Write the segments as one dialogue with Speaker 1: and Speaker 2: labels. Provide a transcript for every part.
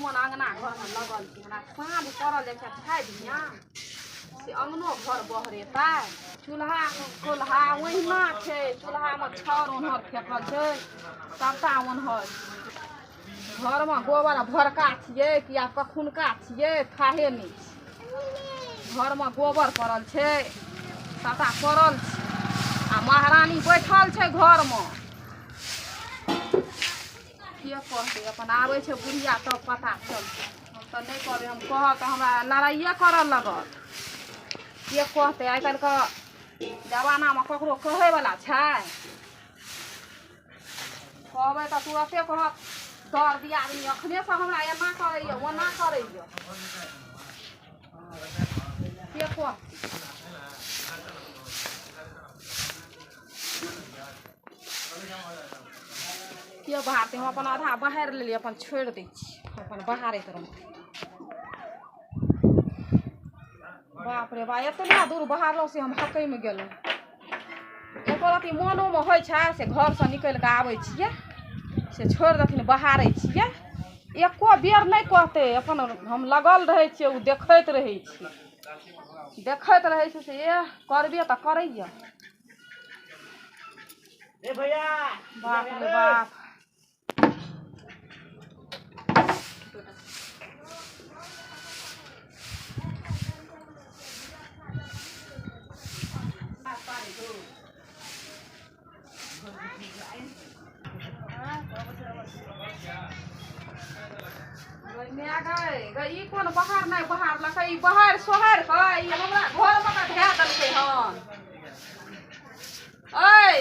Speaker 1: मन अंगना घर में लगल साँझ पड़ल एक छाई से अंगनो घर बहरेता चूल्हा कोल्हा ओहिना है चूल्हा में छर ओन्हर फेंकल है सबटा ओन्हर घर में गोबर भरका छिए कि आ कखुनका छिए थाहे नहीं घर में गोबर पड़ल है सबटा पड़ल आ महारानी बैठल है घर में के कहते अपन आवे छे बुढ़िया तब पता चलते हम तो नहीं करे हम कह तो हमरा लड़ाइए कर लगत के कहते आइ काल्हि के जमाना में ककरो कहे वाला छै कहबै तो तुरते कहत डर दियादनी अखने से हमरा एना करैए ओना करैए के कहते के बहारते हम अपन आधा बहार लेलिए अपन छोड़ दै छी अपन बहारैत रहूँ बाप रे बा एतना दूर बहारलों से हम हकै में गेलहुँ एको रति मोनो में होइ छै से घर से निकल के आबै छियै से छोड़ देथिन बहारै छियै एको बेर नहीं कहते अपन हम लगल रहै छियै उ देखैत रहै छी देखैत रहै छै से करबे तऽ करैए
Speaker 2: ए भैया
Speaker 1: बाप रे बाप ई कोन बहार नहीं बहार लकै ई बहार सोहार के ई हमरा घर में का धै देलकै हन ओए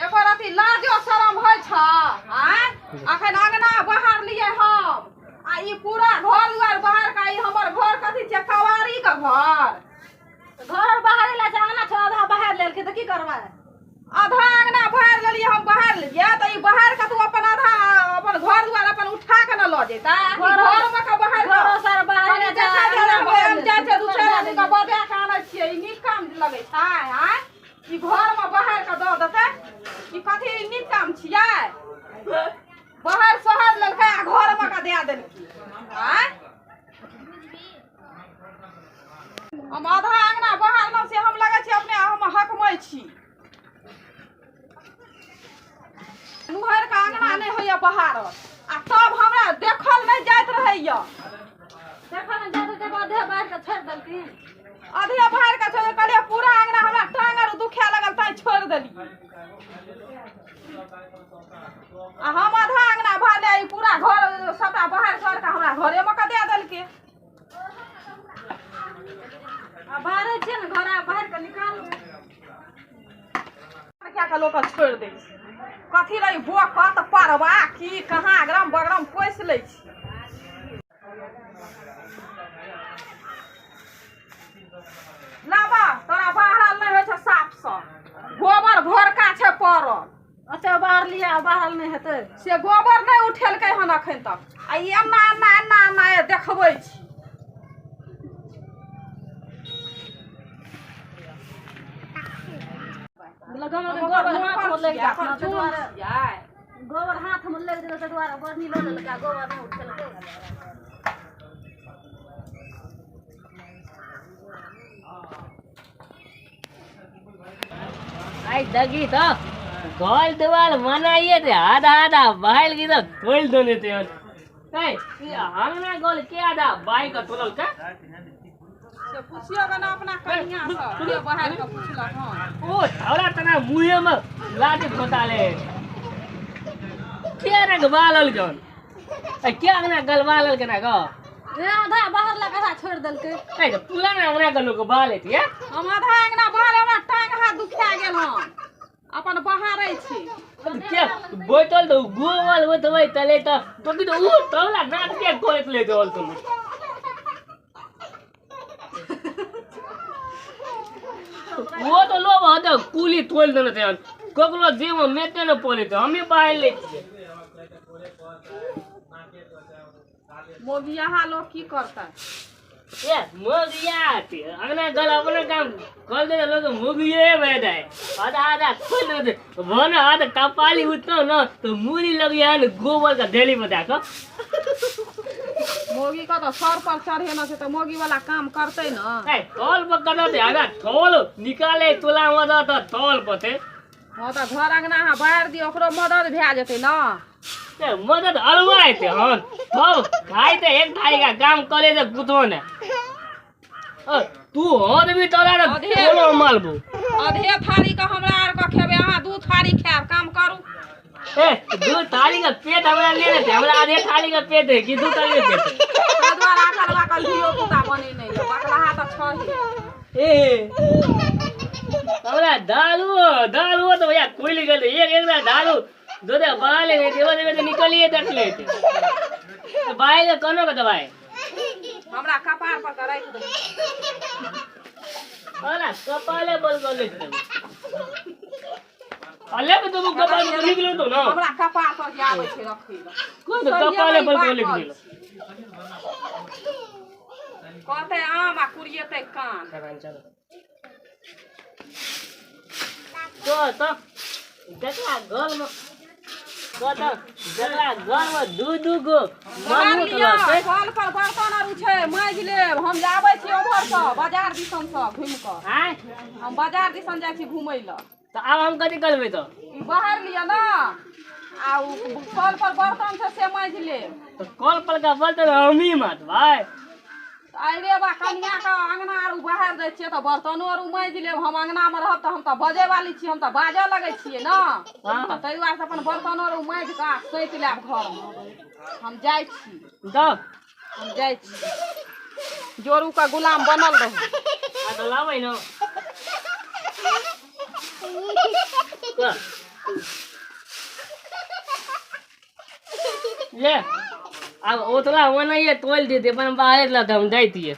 Speaker 1: एको रति लाजो शरम होइ छ आय अखन अंगना बहार लिए हम आ ई पूरा घर दुआर बहार का ई हमर घर कथि छै कवारी के घर बहारे ला अंगना छ आधा बहार लेल के त की करबै आधा अंगना बहार लेलिए हम बहार लेलिए त ई बहार का तू अपन आधा अपन घर दुआर अपन उठा के न ल जेता घर में का बहार घर सर बहार ले जा हम जा छै दूसरा आदमी का बजा के आनै छियै ई नीक काम लगै छै आय ई घर में बहार के द देतै ई कथि नीक काम छियै बहार सोहार लेलकै आ घर में का दे देलकै आय हम आधा अंगना बहारलौं से हम लगै छी अपने हम हकमै छी नुहर का अंगना नहीं होइए बहार आ तब हमरा देखल नहीं जाइत रहैया देखल नहीं जाइत जब आधे बाहर के छोड़ देलखिन आधे बाहर के छोड़ कहलिए पूरा अंगना हमरा टांग आर दुखे लगल तै छोड़ देली आ हम आधा अंगना भरले ई पूरा घर सबटा बाहर छोड़ के हमरा घरे में का दे देलके आ बाहर छै न घर बाहर के निकाल क्या का लोग छोड़ दे कथी रही बोकत परवा की कहाँ अगरम बगरम पोस ले लाबा तोरा बाहरल नहीं हो साफ सा गोबर भोरका छै पड़ल अच्छा बाहर लिया बाहर नहीं हेतै से गोबर नहीं उठेलकै हन अखन तक आ एना एना एना एना देखबै छी गोबर हाथ में लग दिल द्वारा बर्नी लो लगा गोबर नहीं उठेलकै
Speaker 2: आई दगी तो गोल दीवार बनाइए थे आधा आधा बाहर की तो तोड़ दोने थे हमने गोल के आधा बाई का तोड़ल का
Speaker 1: से पुछियो गना अपना कन्या से के बाहर का पुछलक हां
Speaker 2: ओ थोड़ा तना मुंह में लाठी खोताले क्या रे गवालल जन क्या अंगना गलवालल के ना ग
Speaker 1: रे आधा बाहर लगा आधा छोड़ देलकै
Speaker 2: ए तो पूरा ना अंगना गलो के बाले थिए
Speaker 1: हम आधा अंगना बाहर हमरा टांग हाथ दुखा गेल हन अपन बहारै छी
Speaker 2: क्या बोतल तो गोवल वो तो वही तले तो की तो ऊ तोला नाट के कोत ले जोल तुम वो तो लो बहुत कूली तोल देने थे ककरो जीव में मेटे न पड़े तो हमें बाहर ले
Speaker 1: मोगी यहाँ लोग की करता
Speaker 2: ये मोगिया आती है अगना गल अपना काम कर दे लोग मोगिये बैठा है आधा आधा खोल दे वना आधा कपाली उतना ना तो मूली लगी है न गोबर का डेली बता को
Speaker 1: मोगी का तो सर पर चढ़े ना से तो मोगी वाला काम करते ना
Speaker 2: ए तौल पर कर दे आधा तौल निकाले तोला मदद तो तौल पते
Speaker 1: हाँ तो घर अंगना हाँ बाहर दियो ओकरो मदद भे जेते ना
Speaker 2: ते मदद अलवाए थे हन तब खाई ते एक थाली का काम करे तो कुतो ने तू हद भी तोला ना कोनो मालबू
Speaker 1: आधे थाली का हमरा आर का खेबे अहाँ दू थाली खाब काम करू
Speaker 2: ए दू थाली का पेट हमरा लेने थे हमरा आधे थाली का पेट है कि दू थाली का पेट
Speaker 1: ते द्वारा आकलवा कल धियो पुता बने नहीं है बकला तो छही
Speaker 2: ए हमरा दालू तो भैया खुल गेल एक दालू दो दे बाले में देवे निकलिए देख लेते तो बाई के कोनो का दवाई
Speaker 1: हमरा कपार पर करे दे
Speaker 2: अरे कपाले बोल कर लेते अल्ले के तो कपाल में निकलो तो ना
Speaker 1: हमरा कपार पर आवे छे रखे
Speaker 2: को तो कपाले बोल कर लिख दिलो
Speaker 1: कहते आम आ कुरियते कान
Speaker 2: चलो तो देखा घर में कता जरा घर में दू गो मानू तो से
Speaker 1: कल पर बर्तन आर छै मांज लेब हम जाबै छी ओभर से बाजार दिसन से घूम के
Speaker 2: हैं
Speaker 1: हम बाजार दिसन जाइ छी घुमै ल
Speaker 2: तो अब हम कथी करबे तो
Speaker 1: बाहर लिया ना आ कल पर बर्तन से मांज लेब
Speaker 2: तो कल पर का बर्तन हमी मत भाई
Speaker 1: अरे बा कनिया का अंगना आर बाहर दै छियै तो बर्तनो आर मांज लेब हम अंगना में रहब तो हम तो बजे वाली छी हम तो बाजे लगे छियै ना
Speaker 2: हां
Speaker 1: तै दुआरे से अपन बर्तन आर मांज का सैत लेब घर में हम जाइ छी
Speaker 2: तो
Speaker 1: हम जाइ छी जोरू का गुलाम बनल रहू
Speaker 2: आ तो लाबै न ले अब ओतला वना ये तोल देते अपन बाहर ला हम जाइतिए